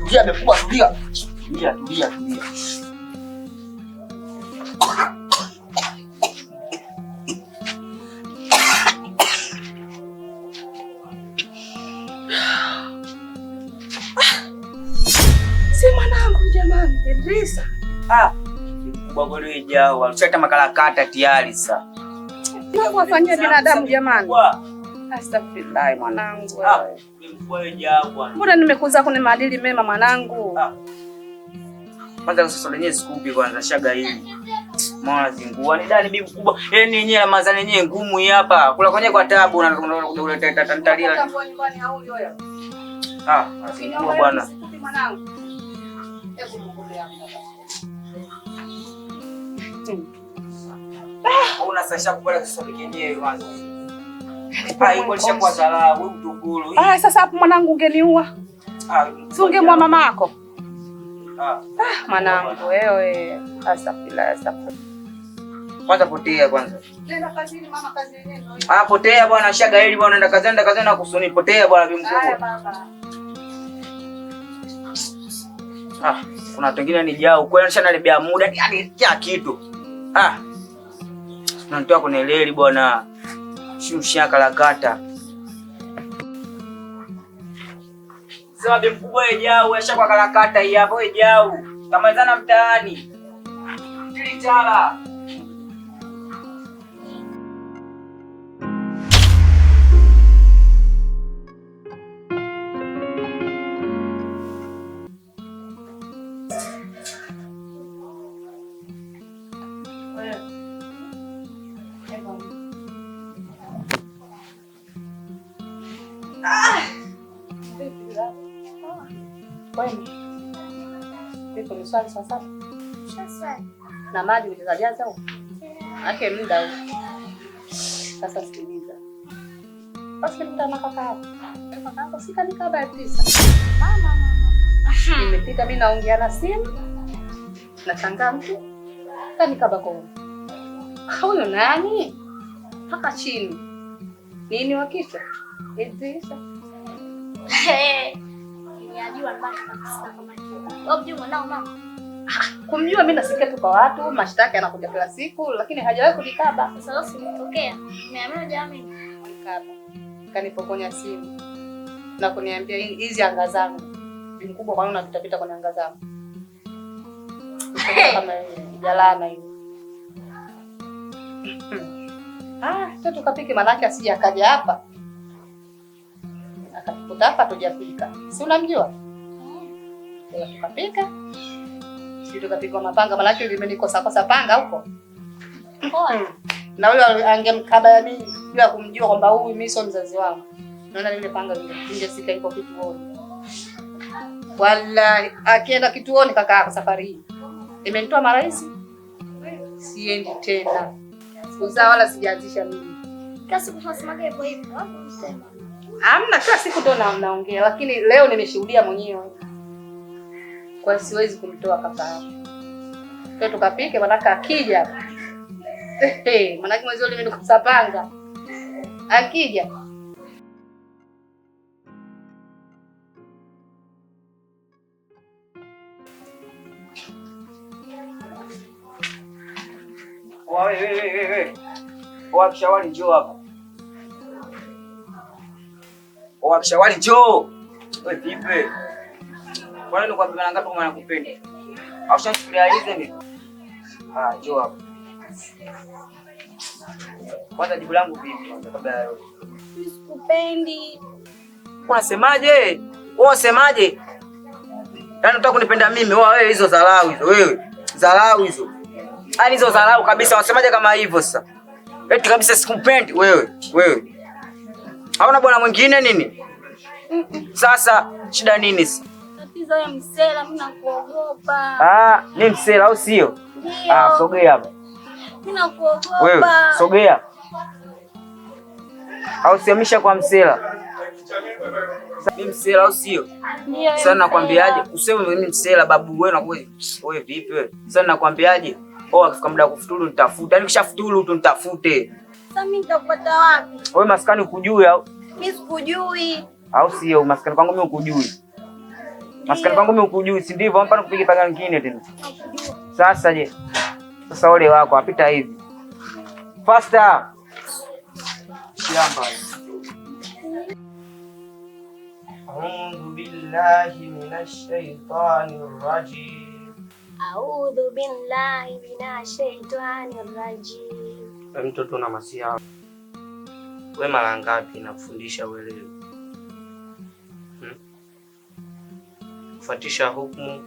Tulia mkubwa, tulia. Tulia. Si mwanangu jamani, Idrisa. Mkubwa bado ijao, walishata makarakata tayari sasa. Wafanyia binadamu jamani. Astaghfirullah mwanangu. Mkubwa ijao bwana. Mbona nimekuza kwenye maadili mema mwanangu? Kwanza sasa lenyewe sikupi kwanza shaga hili. Maana zingua ni dani bibi mkubwa. Yaani yenyewe Ramadhani yenyewe ngumu hii hapa. Kula kwenye kwa taabu na kuleta tantalia. Zingua bwana. Una sasa kupala kisori kenyewe kwanza. Iko lishakuwa dharau mtukuru. Sasa hapo mwanangu ungeniua. Si ungemua mama yako. Mwanangu wewe, astaghfirullah. Kwanza potea kwanza. Nenda kazini mama, kazi yenyewe. Potea bwana, shaga hili bwana, nenda kazini na kusuni. Potea bwana bibi mkubwa. Baba. Kuna watu wengine ni jao, kwa hiyo nishanalibia muda, yani kila kitu. Nanitoa kwenye leli bwana. Shusha kalakata. Sema bibi mkubwa ejao, yasha kwa kalakata hii hapo ejao. Tamalizana mtaani. Ili chala. Niko ni swali sasa. Na maji utajaza huko. Ake muda huko. Sasa sikiliza. Basi mtana kaka. Kaka sika nikaba Idrisa. Mama. Nimepita mimi naongea na simu. Nashangaa mtu. Kanikaba kwa. Huyo nani? Paka chini. Nini wakisha? Idrisa. Nilijua mbaya kabisa kama hiyo. Wajua mwanao mama. Kumjua mimi nasikia tu kwa watu, mashtaka yanakuja kila siku, lakini hajawahi kunikaba. Sasa leo simetokea. Nimeamua jamii. Kunikaba. Kanipokonya simu. Na kuniambia hizi anga zangu. Bi mkubwa kwa nini unapita kwenye anga zangu? Kama jalana hiyo. Sasa tukapike manake asije akaja hapa. Akatukuta hapa tujapika. Si unamjua? Tukapika. Sisi tukapika mapanga manake limenikosa panga huko. Na yule angemkaba mimi bila kumjua kwamba huyu mimi sio mzazi wangu. Naona lile panga nje sika iko kituoni. Wallahi akienda kituoni kaka safari hii. Imenitoa marahisi. Siendi tena. Uzaa wala sijaanzisha mimi. Kasi kufasimage hivyo hivyo hapo msema. Hamna, kila siku ndo naongea lakini leo nimeshuhudia mwenyewe. Kwa siwezi kumtoa kaka hapo. Kwa tukapike manaka akija. Manaka mwezi ule nimekosa panga. Akija. Wewe. Wakishawali njoo hapa. Wakishawali njoo. Wewe vipi? Kwa nini unakwambia ngapi kama nakupenda? Au shanifikiria hizo mimi? Njoo hapa. Kwanza jibu langu vipi kwanza kabla ya yote? Sikupendi. Unasemaje? Wewe unasemaje? Yaani unataka kunipenda mimi? Wewe hizo dharau hizo wewe. Dharau hizo. Yaani hizo dharau kabisa. Unasemaje kama hivyo sasa? Eti kabisa sikupendi wewe. Hauna bwana mwingine nini? Sasa shida nini sasa? Tatizo ya msela mimi nakuogopa. Ni msela au sio? Sogea hapa. Mimi nakuogopa. Wewe sogea. Au siamisha kwa msela. Mimi msela au sio? Ndio. Sasa nakwambiaje? Useme mimi msela babu wewe na wewe vipi wewe? Sasa nakwambiaje? Akifika muda kufuturu nitafuta. Yaani kishafuturu tu nitafute. Sasa mimi nitakupata wapi? Wewe maskani ukujui au? Mimi sikujui. Au sio? Maskani kwangu mimi ukujui. Maskani kwangu mimi ukujui, si ndivyo? Hapa nikupige panga nyingine tena. Sasa je? Sasa ole wako apita hivi. Faster. Shamba. A'udhu billahi minash shaitanir rajim. A'udhu billahi minash shaitanir rajim. Wewe mtoto na masia. Wewe mara ngapi nakufundisha uelewe? Fuatisha hukumu.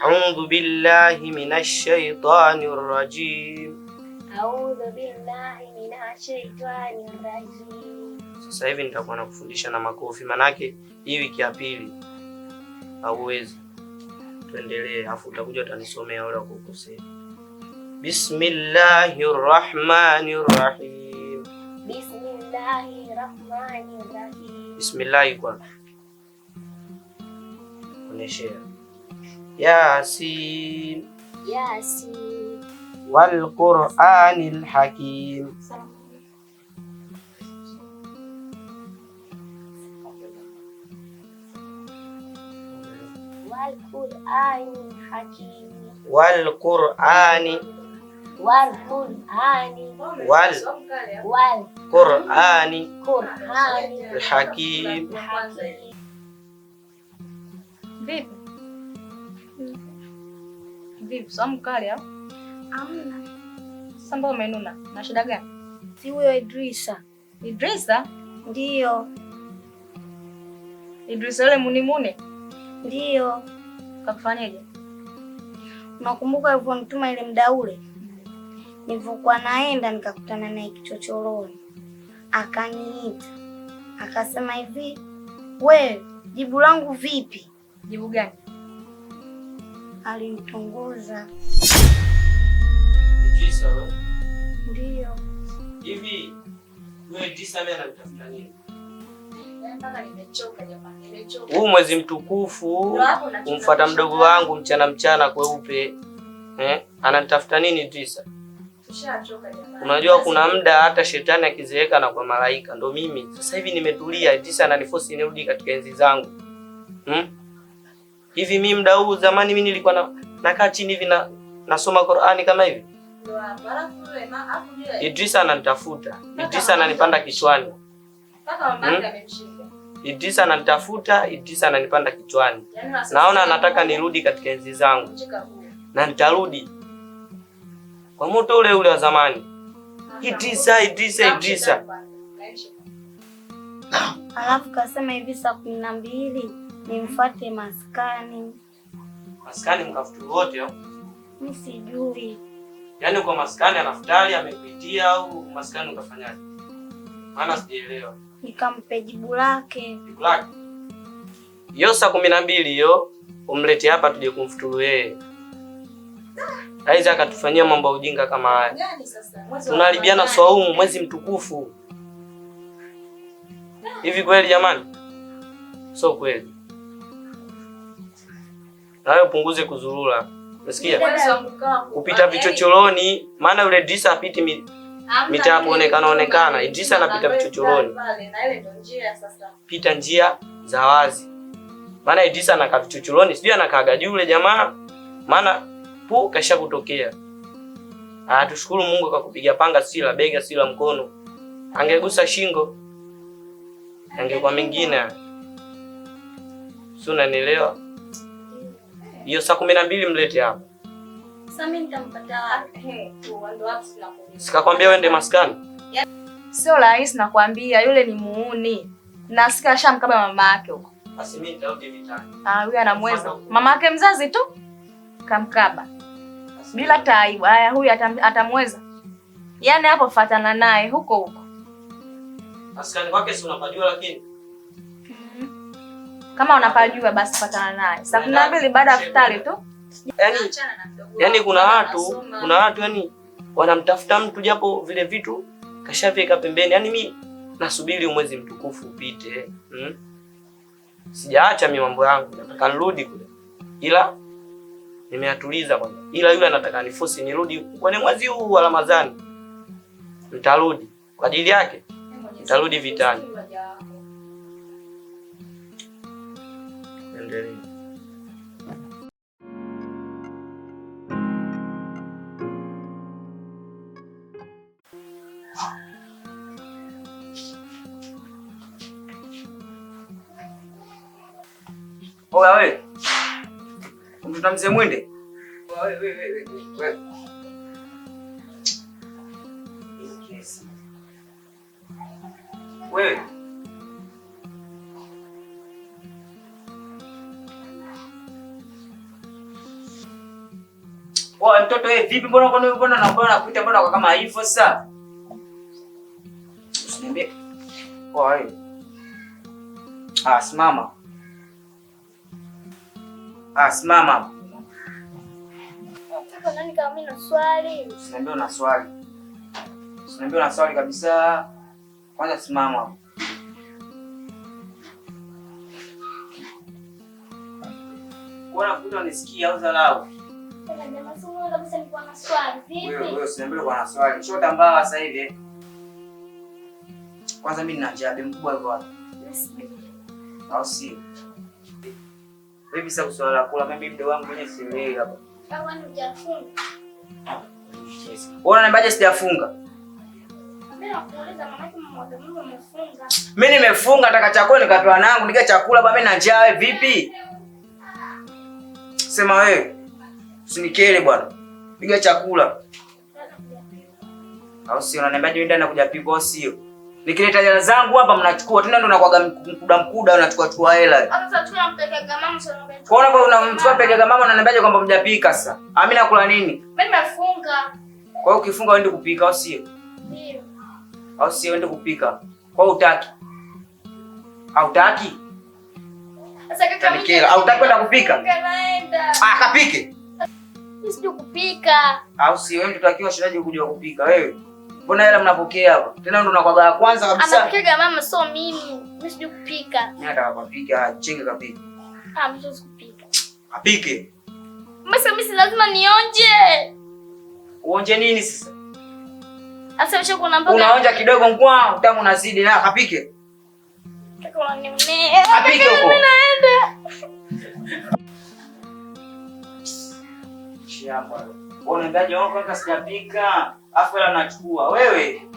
A'udhu billahi minash shaitanir rajim. A'udhu billahi minash shaitanir rajim. Sasa hivi nitakuwa nakufundisha na makofi, manake hii wiki ya pili hauwezi. Tuendelee, afu utakuja utanisomea wala kukosea. Bismillahir rahmanir rahim. Bismillahir rahmanir rahim. Bismillah kwanza. Onyesha. Yasin. Yasin. Wal Qur'anil Hakim. Wal Qur'anil Hakim. Wal Qur'ani. Wal Qur'ani. Wal Qur'ani. Qur'ani. Hakim. Vipi? Vipi? Somo mkali au? Amna. Sasa mbona umenuna? Na shida gani? Si huyo Idrisa. Idrisa? Ndio. Idrisa yule munimune? Ndio. Kakufanyaje? Unakumbuka alivyonituma ile mda ule? Nilivyokuwa naenda nikakutana naye kichochoroni. Akaniita. Akasema hivi, "We, jibu langu vipi?" Jibu gani? Alinitongoza. Idrisa wewe? Ndio. Hivi wewe Idrisa mimi ananitafuta nini? Mpaka nimechoka jamani, nimechoka. Huu mwezi mtukufu kumfuata mdogo wangu mchana kweupe. Ananitafuta nini Idrisa? Tushachoka jamani. Unajua kuna muda hata shetani akizeeka na kwa malaika. Ndo mimi. Sasa hivi nimetulia, Idrisa ananiforce nirudi katika enzi zangu. Hivi mimi muda huu zamani mimi nilikuwa nakaa chini hivi nasoma Qur'ani kama hivi. Idrisa ananitafuta. Idrisa ananipanda kichwani. Mpaka mama yake amemshika. Idrisa ananitafuta, Idrisa ananipanda kichwani. Naona anataka nirudi katika enzi zangu. Na nitarudi. Kwa moto ule ule wa zamani. Idrisa. Alafu kasema hivi saa 12 nimfuate maskani. Maskani mkafutu wote au? Mimi sijui. Yaani kwa maskani anafutari amekuitia au maskani ukafanyaje? Maana sijaelewa. Nikampe jibu lake. Jibu lake. Hiyo saa 12 hiyo umlete hapa tuje kumfuturu yeye. Aiza akatufanyia mambo ya ujinga kama haya. Tunaharibiana swaumu mwezi mtukufu. Hivi kweli jamani? Sio kweli. Nawe upunguze kuzurura. Unasikia? Kupita vichochoroni, maana yule Idrisa apiti mitaa kuonekana. Idrisa anapita vichochoroni. Pita njia za wazi. Maana Idrisa anakaa vichochoroni, sijui anakaaga juu yule jamaa. Maana kasha kutokea. Tushukuru Mungu akakupiga panga si la bega si la mkono. Angegusa shingo. Angekuwa mengine. Sio, unanielewa? Hiyo saa 12 mlete hapa. Sasa mimi nitampata wapi? Sikakwambia uende maskani? Sio rahisi nakwambia, yule ni muuni. Na sika shamkaba mama yake huko. Basi mimi nitarudi vitani. Huyu anamweza. Mama yake mzazi tu kamkaba. Bila taibu. Haya, huyu atamweza. Yaani hapo fatana naye huko. Maskani kwake si unapajua lakini. Kama unapajua basi fatana naye. Saa 12 baada ya futari tu. Yaani kuna watu yani wanamtafuta mtu japo vile vitu kashavika pembeni. Yaani mimi nasubiri mwezi mtukufu upite. Sijaacha mimi mambo yangu. Nataka nirudi kule. Ila nimeatuliza kwanza. Ila yule anataka niforce nirudi kwenye mwezi huu wa Ramadhani. Nitarudi. Kwa ajili yake nitarudi vitani. tuendelee. Oya wewe. Mtoto mzee Mwinde. Wewe. Yes. Wewe. Oya mtoto wewe vipi mbona nakuita mbona kama hivyo sasa? Usiniambie. Oya wewe. Simama. Simama. Uko nani kama mimi na swali? Usiniambie una swali. Usiniambie una swali kabisa. Kwanza simama. Bwana kuta unisikia au dharau? Jamaa sio kabisa nilikuwa na swali. Vipi? Wewe usiniambie kwa na swali. Shota mbaya sasa hivi. Kwanza mimi nina jabe mkubwa yuko wapi? Au si? Vipi sasa swala kula mimi mdogo wangu mwenye sielewi hapa. Kama ni hujafunga. Yes. Wewe unaniambiaje sijafunga? Mimi nakuuliza maana kama mmoja umefunga. Mimi nimefunga nataka chakula nikapewa nangu nika chakula baba mimi na njaa wewe vipi? Sema wewe. Usinikele bwana. Piga chakula. Au sio unaniambiaje nenda nakuja pigwa au sio? Nikileta hela zangu hapa mnachukua tena ndo nakwaga mkuda unachukua hela. Sasa tunampeleka mama sio ngombe. Kwa unamchukua pega mama unaniambiaje kwamba mjapika sasa? Mimi nakula nini? Mimi nimefunga. Kwa hiyo ukifunga uende kupika au sio? Ndio. Au sio uende kupika? Kwa hiyo hutaki? Hautaki? Sasa kaka mimi hautaki kwenda kupika? Naenda. Kapike. Mimi sijui kupika. Au sio wewe mtoto akiwa shinaje kujua kupika wewe? Mbona hela mnapokea hapa? Tena ndo nakwaga ya kwanza kabisa. Anapika mama sio mimi. Mimi sijui kupika. Mimi nataka kupika, chinga kapika. Mimi siwezi kupika. Apike. Mimi lazima nionje. Uonje nini sasa? Sasa usha kuna mboga. Unaonja kidogo ngwa, utamu unazidi na kapike. Kaka unanionea. Apike huko. Naenda. Shamba. Wewe unaendaje huko kaka sijapika? Afu hela nachukua wewe.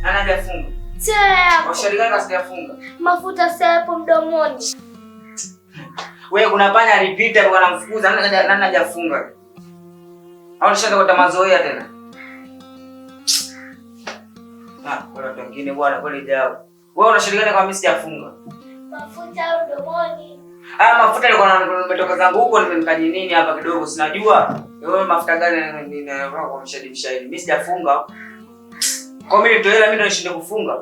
Anajafunga. Sasa. Ushaliganga sijafunga. Mafuta sapo mdomoni. Wewe kuna panya alipita kwa anamfukuza nani hajafunga. Au nishaanza kwa mazoea tena. Kwa watu wengine bwana kweli jao. Wewe unashaligana kama mimi sijafunga. Mafuta mdomoni. Mafuta yalikuwa nimetoka zangu huko nimemkaji nini hapa kidogo sinajua. Wewe mafuta gani ninaweka kwa mshahidi. Mimi sijafunga. Kwa mimi nitoe hela mimi ndo nishinde kufunga.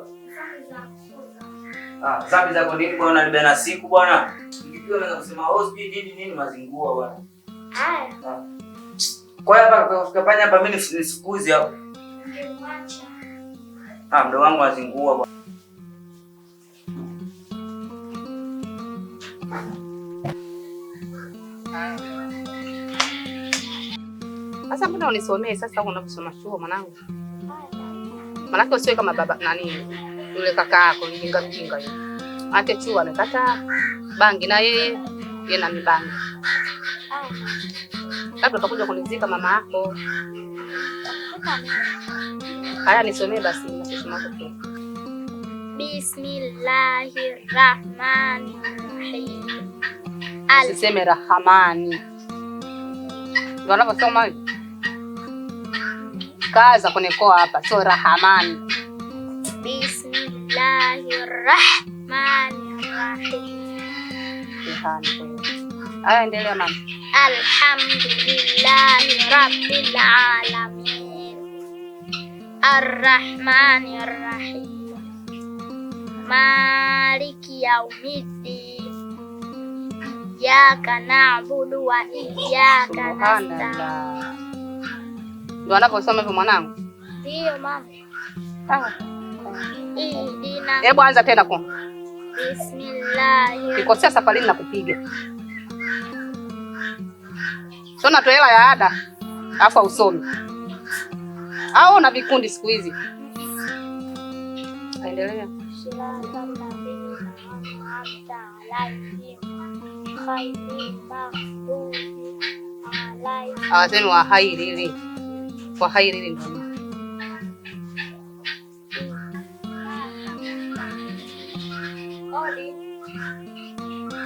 Zambi zako nini bwana unanibia na siku bwana? Nikipiga naweza kusema hospitali nini mazingua bwana. Haya. Kwa hiyo hapa ukifanya hapa mimi nisifukuze hapo. Ningemwacha. Mdogo wangu mazingua bwana. Sasa mbona unisomee sasa huko unaposoma chuo mwanangu? Maana usiwe kama baba nani yule kaka yako mjinga yule. Ate chuo amekata bangi na yeye na mibangi. Labda utakuja kunizika mama yako. Haya nisomee basi nasema tu. Bismillahirrahmanirrahim. Siseme Rahamani. Ndio anaposoma hivi. Kaza kunikoa hapa sio Rahamani. Bismillahirrahmanirrahim. Aya endelea mama. Alhamdulillahi rabbil alamin. Arrahmanirrahim. maliki yaumiddin. Iyyaka na'budu wa iyyaka nasta'in. Ndio anaposoma hivyo mwanangu? Ndio mama. Hebu anza tena kwa Bismillah. Nikosea safari na kupiga. Sio natoa hela ya ada. Alafu usome. Au na vikundi siku hizi. Endelea. Awasemi wa hairili. Kwa hairili ndio.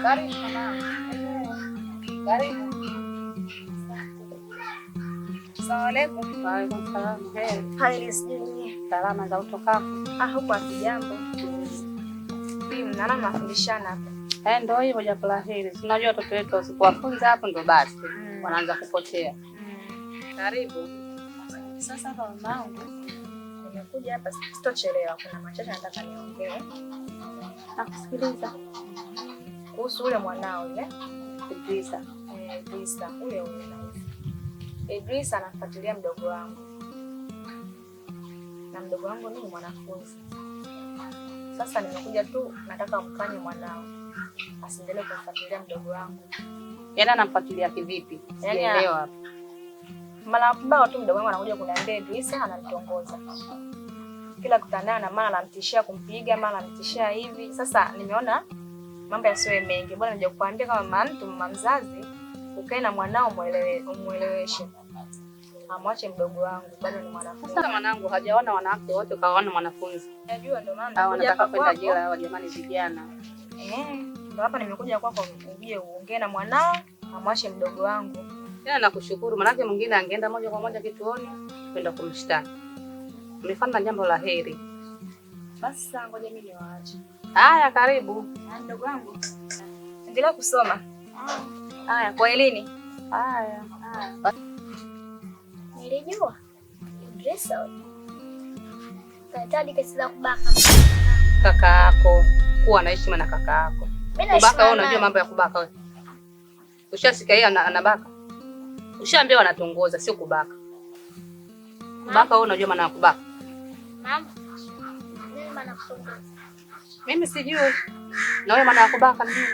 Karibu mama. Karibu. Assalamu alaykum. Wa alaykum salaam. Hali sijui. Salama za utokako. Huko akijambo. Mnaona mnafundishana hapa. Ndio hivyo jambo la heri. Unajua watoto wetu usipowafunza hapo ndo basi wanaanza kupotea. Karibu. Sasa hapa mamangu nimekuja hapa sitochelewa. Kuna machache nataka niongee. Nakusikiliza. Kuhusu ule mwanao yule Idrisa. Idrisa ule Idrisa anafuatilia mdogo wangu. Na mdogo wangu ni mwanafunzi. Sasa nimekuja tu nataka mkanye mwanao asiendelee kumfuatilia mdogo wangu. Yaani anamfuatilia kivipi? Sielewa hapa. Mara mbao tu mdogo wangu anakuja kuniambia Idrisa ananitongoza. Kila kutana na mara anamtishia kumpiga, mara anamtishia hivi. Sasa nimeona mambo yasiwe mengi. Bwana nije kukuambia kama mama mzazi ukae na mwanao umueleweshe. Amwache mdogo wangu bado ni mwanafunzi. Sasa mwanangu hajaona wanawake wote kaona mwanafunzi. Najua ndio maana anataka kwenda jela hao jamani vijana. Ndio hapa nimekuja kwako uje uongee na mwanao amwache mdogo wangu. Tena nakushukuru maana mwingine angeenda moja kwa moja kituoni kwenda kumshtaki. Umefanya jambo la heri. Basi sasa ngoja mimi niwaache. Haya karibu. Mdogo wangu. Endelea kusoma. Haya kwa elini. Haya. Nilijua Idrisa kaitadi kesi za kubaka kaka yako. Kuwa na heshima na kaka yako. Kubaka wewe unajua mambo ya kubaka wewe. Ushasikia yeye anabaka. Ushaambiwa anatongoza sio kubaka. Kubaka wewe unajua maana ya kubaka. Mama. Nini maana kutongoza? Mimi sijui. Na wewe maana ya kubaka ni nini?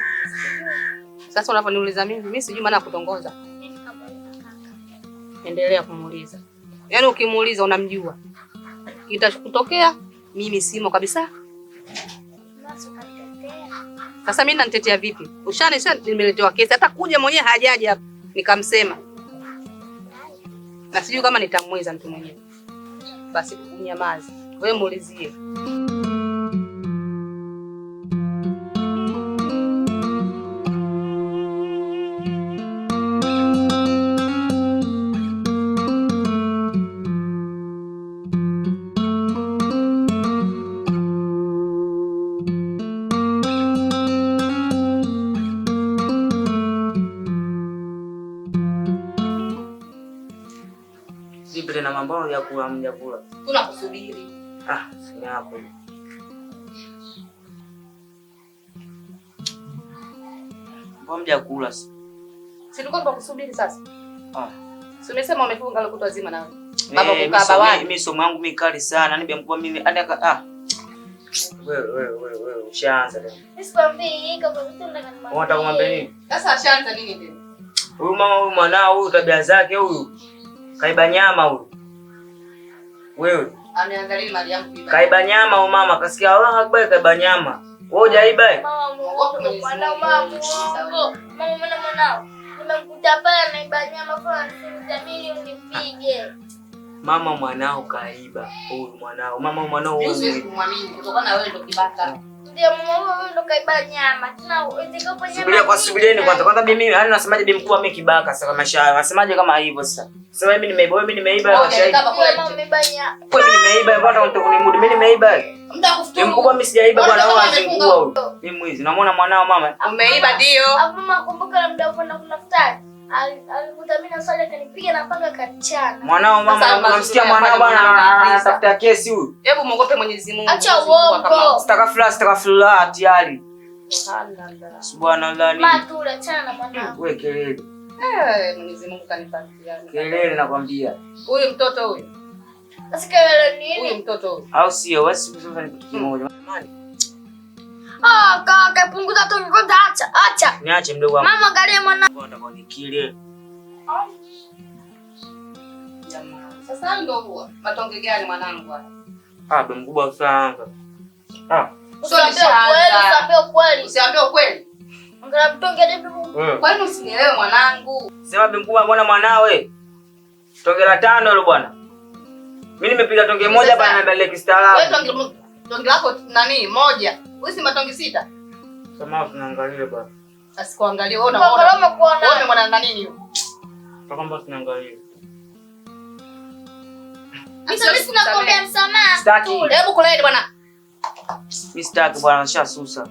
Sasa unaponiuliza mimi sijui maana ya kutongoza. Endelea kumuuliza. Yaani ukimuuliza unamjua. Kitakutokea mimi simo kabisa. Sasa mimi nanitetea vipi? Ushanisha nimeletewa kesi hata kuja mwenyewe hajaje hapa nikamsema. Na sijui kama nitamweza mtu mwenyewe. Basi kunyamaza. Wewe muulizie. Zipi na mambo ya kula mjakula. Tunakusubiri. Si hapo. Mbona mjakula? Si tulikuwa tunakusubiri sasa. Si umesema umefunga leo kutwa zima nawe. Baba kukaa bawani. Mimi somo yangu mikali sana. Nibe mkubwa mimi wewe ushaanza tena. Sikwambii kama vitu ndani. Unataka kumwambia nini? Sasa ashaanza nini tena? Huyu mama huyu mwanao huyu tabia zake huyu. Kaiba nyama huyu. Wewe ameangalia mali yangu bibi. Kaiba nyama huyu mama kasikia Allah akbar kaiba nyama. Wewe hujaiba? Mama mwanao. Nimekuta pale anaiba nyama kwa nitamili unipige. Mama mwanao kaiba. Huyu mwanao. Mama mwanao huyu. Siwezi kumwamini kutokana na wewe ndo kibaka. Ndio mama wewe ndo kaiba nyama. Tena utakapo nyama. Subirini kwanza mimi hali nasemaje bi mkubwa mimi kibaka sasa maisha. Nasemaje kama hivyo sasa? Sasa mimi nimeiba, wewe mimi nimeiba mashahidi. Mama umeiba nyama. Wewe mimi nimeiba bwana unataka kunimudu. Mimi nimeiba. Mtakufuturu. Mkubwa mimi sijaiba bwana wao azingua huyu. Mimi mwizi. Unamwona mwanao mama? Umeiba ndio. Hapo mama kumbuka na muda kwenda kutafuta. alikuta mimi na swali akanipiga na panga kachana. Mwanao mama, unamsikia mwanao bwana anatafuta kesi huyu. Hebu muogope Mwenyezi Mungu. Acha uongo. Astaghfirullah tayari. Subhanallah. Subhanallah. Matula achana na mwanao. Wewe kelele. Mwenyezi Mungu kanipatia. Kelele nakwambia. Huyu mtoto huyu. Sasa kelele nini? Huyu mtoto huyu. Au sio? Wasi sasa ni kitu kimoja. Kaka punguza tu kwanza acha. Niache mdogo wangu. Mama angalia mwanao. Nataka nikile. Jamaa. Sasa ndio huwa. Matonge gani mwanangu hapa? Be mkubwa sana. Usiambie ukweli. Usiambie ukweli. Angalia mtonge ndio. Kwa nini usinielewe mwanangu? Sema be mkubwa mbona mwanawe? Tonge la 5 hilo bwana. Mimi nimepiga tonge moja hapa na mbele kistaarabu. Wewe tonge lako nani? Moja. Wewe si matonge 6. Sema tunaangalia bwana. Asikuangalie wewe unaona. Wewe umeona na nini hiyo? Kwamba tunaangalia. Mimi sinakuombea msamaha. Sitaki. Hebu kuleni bwana. Mimi sitaki bwana, nishasusa.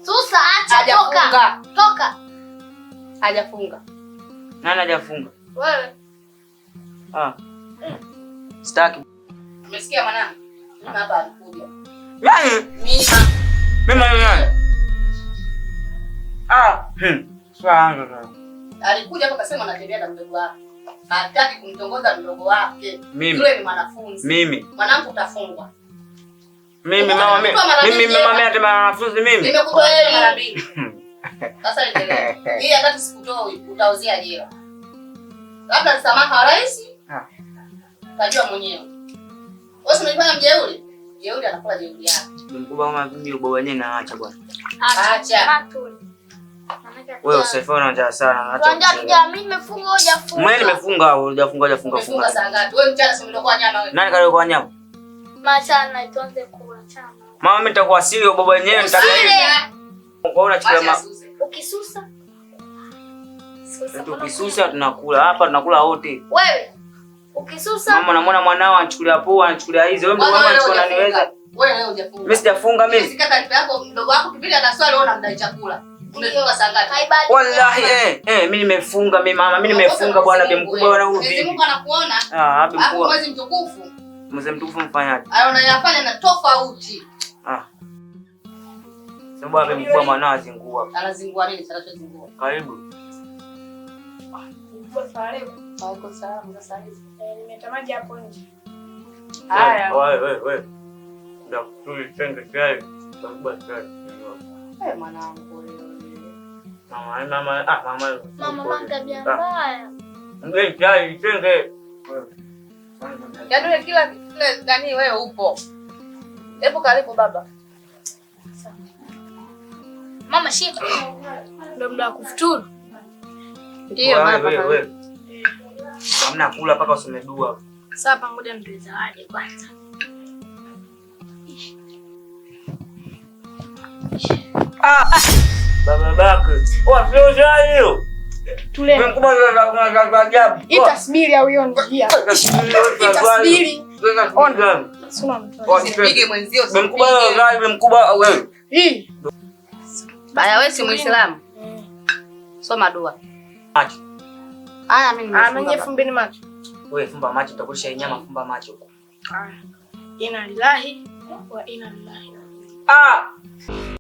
Susa acha toka. Hajafunga. Nani hajafunga? Wewe. Sitaki. Umesikia mwanangu? Mimi hapa alikuja. Nani? Mimi nani? Sawa. Alikuja hapa akasema anatembea na mdogo wake. Hataki kumtongoza mdogo wake. Yule ni mwanafunzi. Mimi. Mwanangu utafungwa. Mimi mama natembea na wanafunzi mimi. Nimekutoa wewe mara 2. Sasa endelea. Hii hata sikutoi utauzia jela. Labda msamaha rais. Tajua mwenyewe. Wewe unajifanya mjeuri? Jeuri anakula jeuri yake. Mkubwa kama mimi ubao wenyewe naacha bwana. Acha. Wewe usife unaanza sana. Acha. Mimi nimefunga hujafunga. Mimi nimefunga hujafunga funga saa ngapi? Wewe mchana si umetoka nyama wewe. Nani kale kwa nyama? Machana tuanze kula chama. Mama mimi nitakuwa siri ubao wenyewe nitakaa. Kwa unachukua ukisusa. Ukisusa tunakula hapa tunakula wote. Wewe ukisusa. Mama namuona mwanao anachukulia poa anachukulia hizo. Wewe mdogo wangu anachukua niweza. Wewe hujafunga. Mimi sijafunga mimi. Sika taarifa yako mdogo wako kipindi ana swali wewe unamdai chakula. Umefunga saa ngapi? Wallahi mimi nimefunga mimi mama mimi nimefunga bwana bi mkubwa bwana huyu vipi? Mungu anakuona. Bi mkubwa. Mwezi mtukufu. Mwezi mtukufu mfanyaje? Unayafanya na tofauti. Sababu bi mkubwa mwanao azingua. Anazingua nini? Anachozingua. Karibu. Wako sawa sasa hivi. Nimetamaji hapo nje. Haya. Wewe. Ndio tulitenge chai. Sababu chai. Mwanangu wewe. Mama tabia mbaya. Mgeni chai tenge. Yaani kila gani wewe upo. Hebu karibu baba. Mama shika. Ndio muda wa kufuturu. Ndio baba. Wewe. Hamna kula mpaka usome dua. Sasa pamoja ndio zawadi kwanza. Baba bake. Sio jai hiyo. Tule. Mkubwa za ajabu. Itasbiri au hiyo njia. Itasbiri. Ona. Sina mtu. Usipige mwenzio. Mkubwa wewe. Hii. Baya wewe si Muislamu. Soma dua. Macho. Mimi nimefunga. Fumbeni macho. Wewe fumba macho utakulisha nyama fumba macho huko. Inna lillahi wa inna ilaihi raji'un.